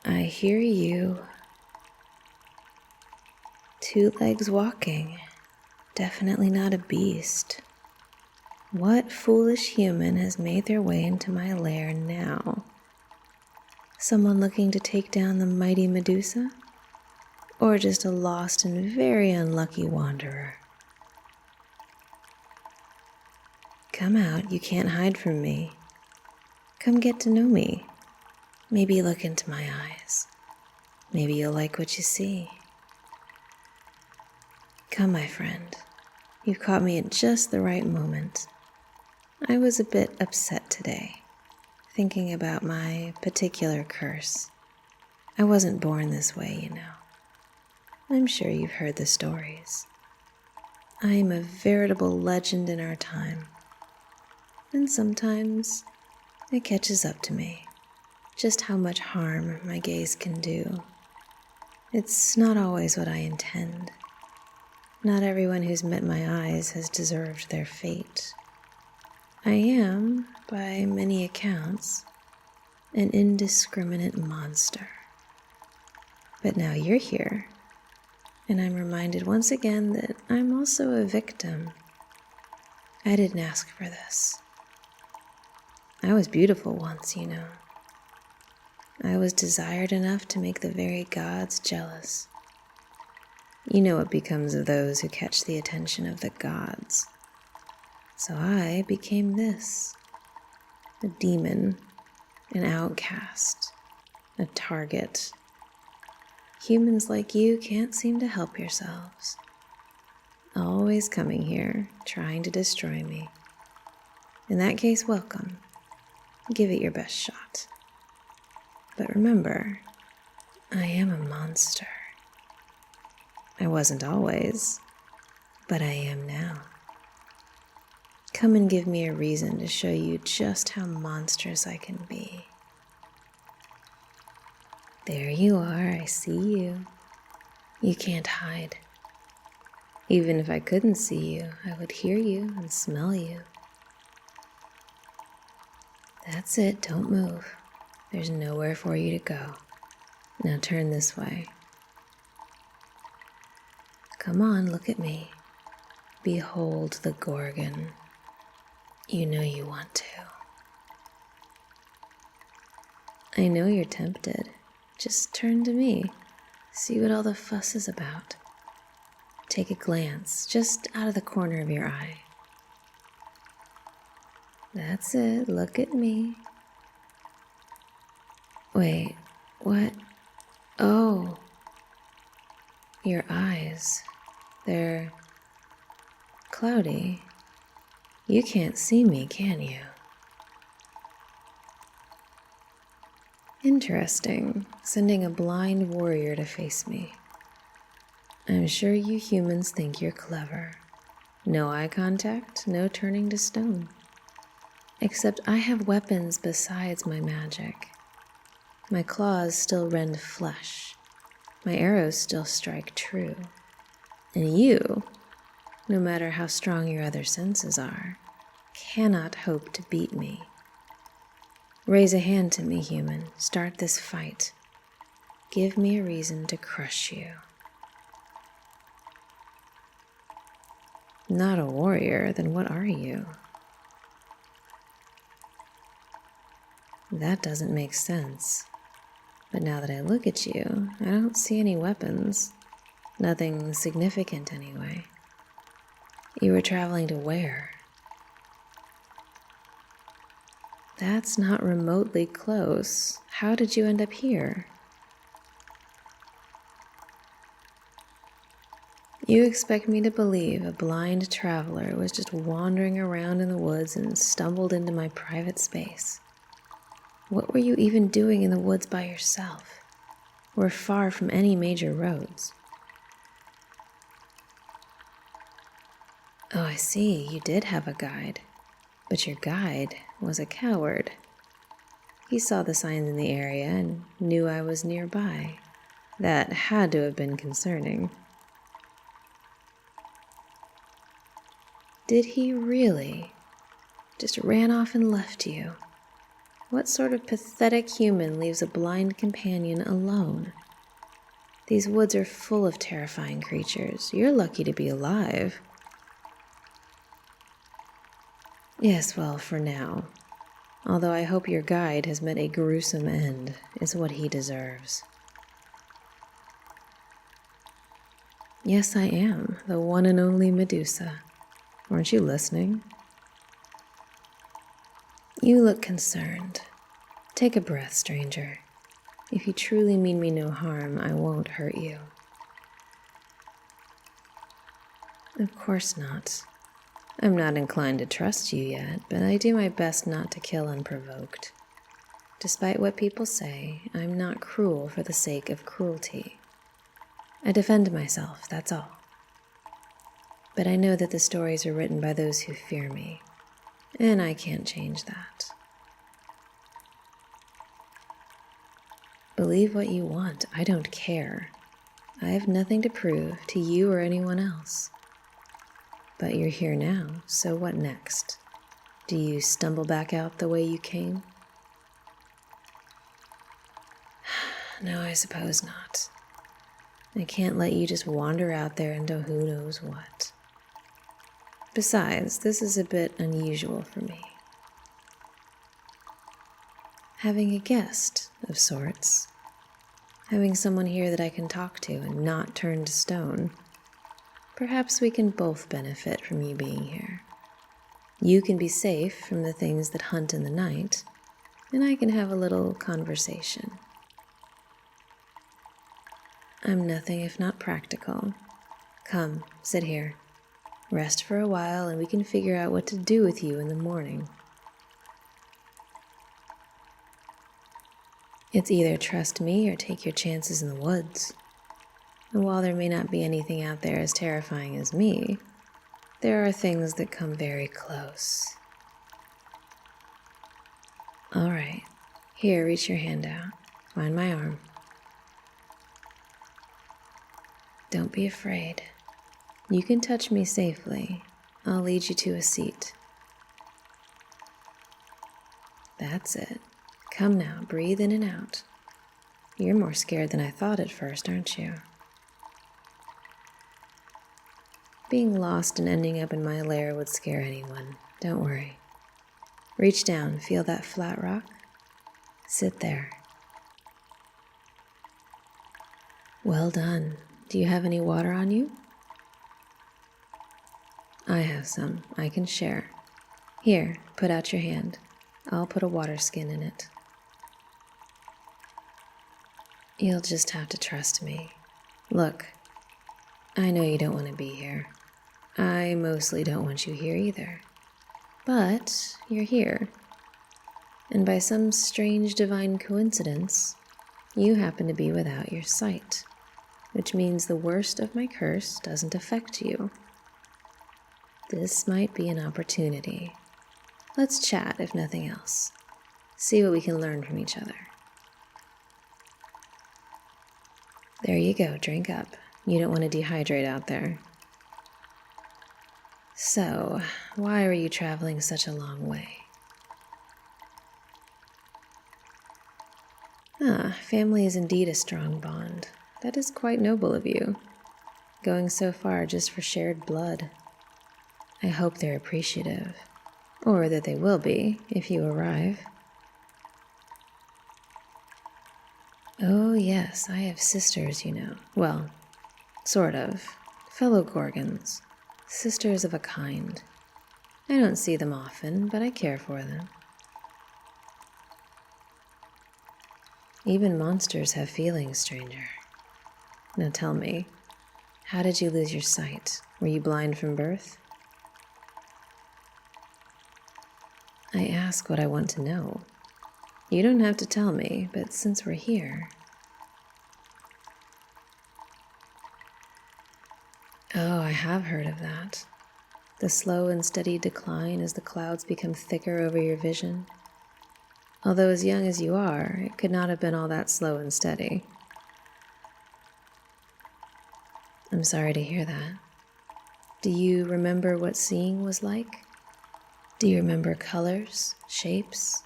I hear you. 2 legs walking. Definitely not a beast. What foolish human has made their way into my lair now? Someone looking to take down the mighty Medusa? Or just a lost and very unlucky wanderer? Come out, you can't hide from me. Come get to know me. Maybe look into my eyes. Maybe you'll like what you see. Come, my friend. You've caught me at just the right moment. I was a bit upset today, thinking about my particular curse. I wasn't born this way, you know. I'm sure you've heard the stories. I am a veritable legend in our time. And sometimes it catches up to me, just how much harm my gaze can do. It's not always what I intend. Not everyone who's met my eyes has deserved their fate. I am, by many accounts, an indiscriminate monster. But now you're here, and I'm reminded once again that I'm also a victim. I didn't ask for this. I was beautiful once, you know. I was desired enough to make the very gods jealous. You know what becomes of those who catch the attention of the gods. So I became this, a demon, an outcast, a target. Humans like you can't seem to help yourselves. Always coming here, trying to destroy me. In that case, welcome. Give it your best shot. But remember, I am a monster. I wasn't always, but I am now. Come and give me a reason to show you just how monstrous I can be. There you are, I see you. You can't hide. Even if I couldn't see you, I would hear you and smell you. That's it, don't move. There's nowhere for you to go. Now turn this way. Come on, look at me. Behold the gorgon. You know you want to. I know you're tempted. Just turn to me. See what all the fuss is about. Take a glance, just out of the corner of your eye. That's it, look at me. Wait, what? Oh, your eyes. They're cloudy. You can't see me, can you? Interesting, sending a blind warrior to face me. I'm sure you humans think you're clever. No eye contact, no turning to stone. Except I have weapons besides my magic. My claws still rend flesh. My arrows still strike true. And you, no matter how strong your other senses are, cannot hope to beat me. Raise a hand to me, human. Start this fight. Give me a reason to crush you. Not a warrior, then what are you? That doesn't make sense. But now that I look at you, I don't see any weapons. Nothing significant anyway. You were traveling to where? That's not remotely close. How did you end up here? You expect me to believe a blind traveler was just wandering around in the woods and stumbled into my private space. What were you even doing in the woods by yourself? We're far from any major roads. Oh, I see, you did have a guide. But your guide was a coward. He saw the signs in the area and knew I was nearby. That had to have been concerning. Did he really? Just ran off and left you? What sort of pathetic human leaves a blind companion alone? These woods are full of terrifying creatures. You're lucky to be alive. Yes, well, for now. Although I hope your guide has met a gruesome end. It's what he deserves. Yes, I am, the one and only Medusa. Weren't you listening? You look concerned. Take a breath, stranger. If you truly mean me no harm, I won't hurt you. Of course not. I'm not inclined to trust you yet, but I do my best not to kill unprovoked. Despite what people say, I'm not cruel for the sake of cruelty. I defend myself, that's all. But I know that the stories are written by those who fear me, and I can't change that. Believe what you want, I don't care. I have nothing to prove to you or anyone else. But you're here now, so what next? Do you stumble back out the way you came? No, I suppose not. I can't let you just wander out there into who knows what. Besides, this is a bit unusual for me. Having a guest of sorts. Having someone here that I can talk to and not turn to stone. Perhaps we can both benefit from you being here. You can be safe from the things that hunt in the night, and I can have a little conversation. I'm nothing if not practical. Come, sit here. Rest for a while and we can figure out what to do with you in the morning. It's either trust me or take your chances in the woods. And while there may not be anything out there as terrifying as me, there are things that come very close. All right, here, reach your hand out. Find my arm. Don't be afraid. You can touch me safely. I'll lead you to a seat. That's it. Come now, breathe in and out. You're more scared than I thought at first, aren't you? Being lost and ending up in my lair would scare anyone. Don't worry. Reach down, feel that flat rock? Sit there. Well done. Do you have any water on you? I have some. I can share. Here, put out your hand. I'll put a water skin in it. You'll just have to trust me. Look, I know you don't want to be here. I mostly don't want you here either. But you're here. And by some strange divine coincidence, you happen to be without your sight, which means the worst of my curse doesn't affect you. This might be an opportunity. Let's chat, if nothing else. See what we can learn from each other. There you go, drink up. You don't want to dehydrate out there. So, why were you traveling such a long way? Family is indeed a strong bond. That is quite noble of you. Going so far just for shared blood. I hope they're appreciative. Or that they will be, if you arrive. Oh yes, I have sisters, you know. Well, sort of. Fellow gorgons. Sisters of a kind. I don't see them often, but I care for them. Even monsters have feelings, stranger. Now tell me, how did you lose your sight? Were you blind from birth? I ask what I want to know. You don't have to tell me, but since we're here... Oh, I have heard of that. The slow and steady decline as the clouds become thicker over your vision. Although as young as you are, it could not have been all that slow and steady. I'm sorry to hear that. Do you remember what seeing was like? Do you remember colors, shapes?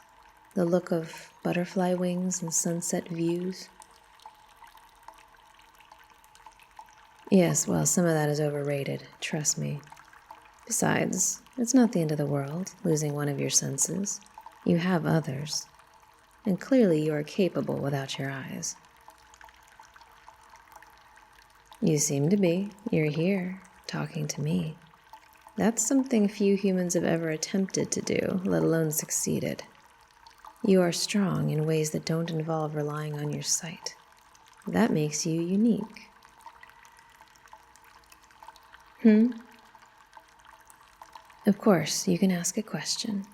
The look of butterfly wings and sunset views. Yes, well, some of that is overrated, trust me. Besides, it's not the end of the world, losing one of your senses. You have others, and clearly you are capable without your eyes. You seem to be. You're here, talking to me. That's something few humans have ever attempted to do, let alone succeeded. You are strong in ways that don't involve relying on your sight. That makes you unique. Of course, you can ask a question.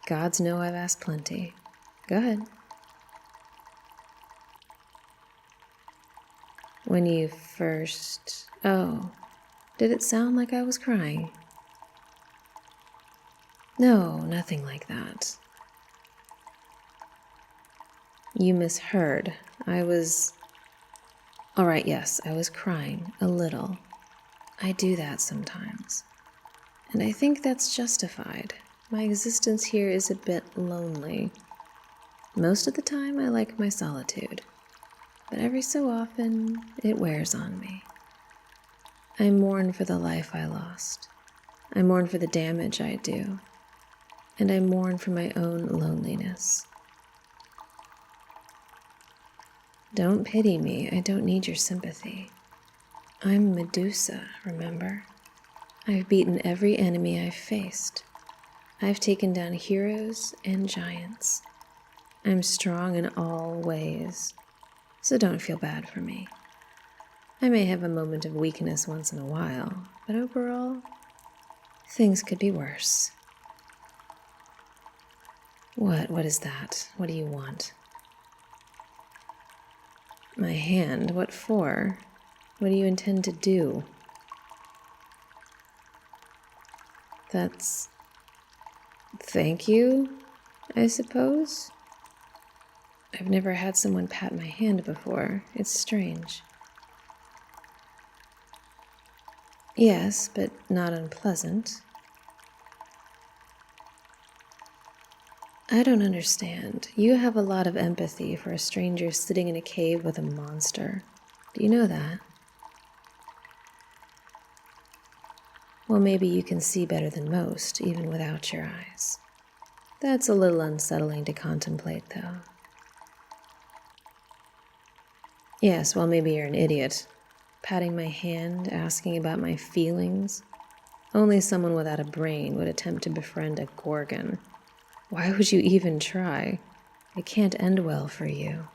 Gods know I've asked plenty. Go ahead. When you first... Oh, did it sound like I was crying? No, nothing like that. You misheard. I was... All right, yes, I was crying, a little. I do that sometimes. And I think that's justified. My existence here is a bit lonely. Most of the time, I like my solitude. But every so often, it wears on me. I mourn for the life I lost. I mourn for the damage I do. And I mourn for my own loneliness. Don't pity me. I don't need your sympathy. I'm Medusa, remember? I've beaten every enemy I've faced. I've taken down heroes and giants. I'm strong in all ways, so don't feel bad for me. I may have a moment of weakness once in a while, but overall, things could be worse. What is that? What do you want? My hand? What for? What do you intend to do? That's... Thank you, I suppose? I've never had someone pat my hand before. It's strange. Yes, but not unpleasant. I don't understand. You have a lot of empathy for a stranger sitting in a cave with a monster. Do you know that? Well, maybe you can see better than most, even without your eyes. That's a little unsettling to contemplate, though. Yes, well, maybe you're an idiot. Patting my hand, asking about my feelings. Only someone without a brain would attempt to befriend a gorgon. Why would you even try? It can't end well for you.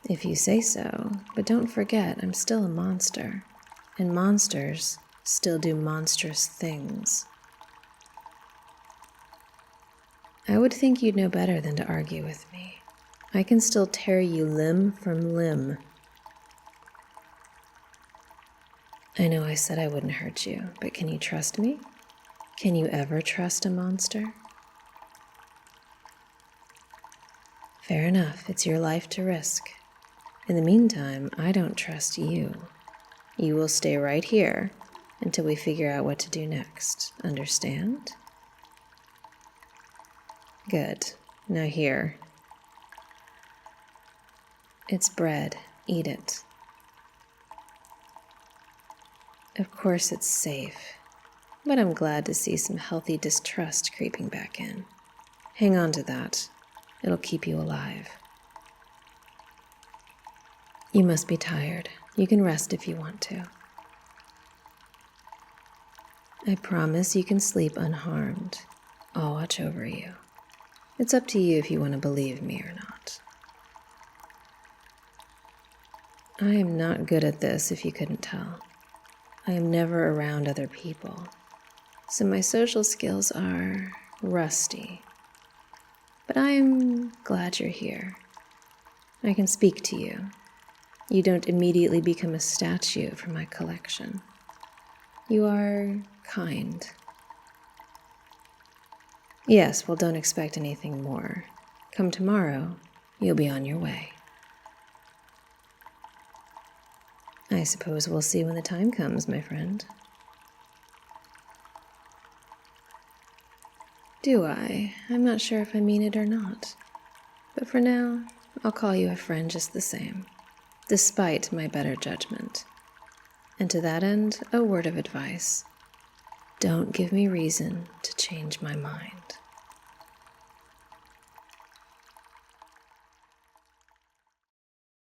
If you say so, but don't forget, I'm still a monster, and monsters still do monstrous things. I would think you'd know better than to argue with me. I can still tear you limb from limb. I know I said I wouldn't hurt you, but can you trust me? Can you ever trust a monster? Fair enough, it's your life to risk. In the meantime, I don't trust you. You will stay right here until we figure out what to do next. Understand? Good. Now here. It's bread. Eat it. Of course it's safe, but I'm glad to see some healthy distrust creeping back in. Hang on to that. It'll keep you alive. You must be tired. You can rest if you want to. I promise you can sleep unharmed. I'll watch over you. It's up to you if you want to believe me or not. I am not good at this, if you couldn't tell. I am never around other people, so my social skills are rusty. But I am glad you're here. I can speak to you. You don't immediately become a statue from my collection. You are kind. Yes, well, don't expect anything more. Come tomorrow, you'll be on your way. I suppose we'll see when the time comes, my friend. Do I? I'm not sure if I mean it or not. But for now, I'll call you a friend just the same, despite my better judgment. And to that end, a word of advice. Don't give me reason to change my mind.